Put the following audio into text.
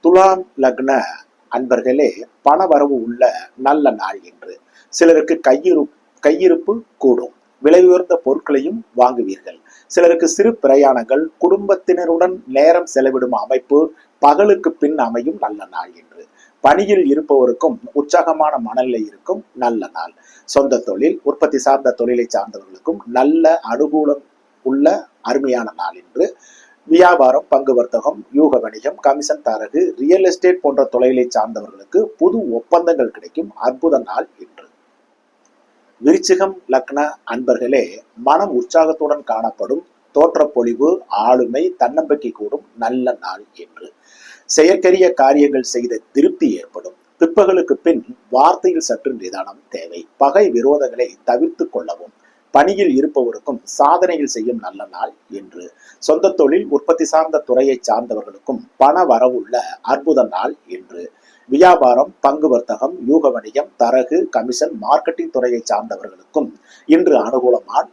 துலாம் லக்ன அன்பர்களே, பண வரவு உள்ள நல்ல நாள் என்று. சிலருக்கு கையிருப்பு கூடும், விலை உயர்ந்த பொருட்களையும் வாங்குவீர்கள். சிலருக்கு சிறு பிரயாணங்கள், குடும்பத்தினருடன் நேரம் செலவிடும் அமைப்பு பகலுக்கு பின் அமையும் நல்ல நாள் என்று. பணியில் இருப்பவருக்கும் உற்சாகமான மனநிலை இருக்கும் நல்ல நாள். சொந்த தொழில், உற்பத்தி சார்ந்த தொழிலை சார்ந்தவர்களுக்கும் நல்ல அனுகூலம் உள்ள அருமையான நாள் என்று. வியாபாரம், பங்கு வர்த்தகம், யூக வணிகம், கமிஷன் தரகு, ரியல் எஸ்டேட் போன்ற தொழிலை சார்ந்தவர்களுக்கு புது ஒப்பந்தங்கள் கிடைக்கும் அற்புத நாள் என்று. விருச்சிகம் லக்ன அன்பர்களே, மனம் உற்சாகத்துடன் காணப்படும், தோற்றப்பொழிவு, ஆளுமை, தன்னம்பிக்கை கூடும் நல்ல நாள் என்று. செயற்கரிய காரியங்கள் செய்த திருப்தி ஏற்படும். பிற்பகலுக்கு பின் வார்த்தையில் சற்று நிதானம் தேவை. பகை விரோதங்களை தவிர்த்து கொள்ளவும். பணியில் இருப்பவருக்கும் சாதனைகள் செய்யும் நல்ல நாள் என்று. சொந்த தொழில், உற்பத்தி சார்ந்த துறையை சார்ந்தவர்களுக்கும் பண வரவுள்ள அற்புத நாள் என்று. வியாபாரம், பங்கு வர்த்தகம், யூக வணிகம், தரகு, கமிஷன், மார்க்கெட்டிங் துறையை சார்ந்தவர்களுக்கும் இன்று அனுகூலமான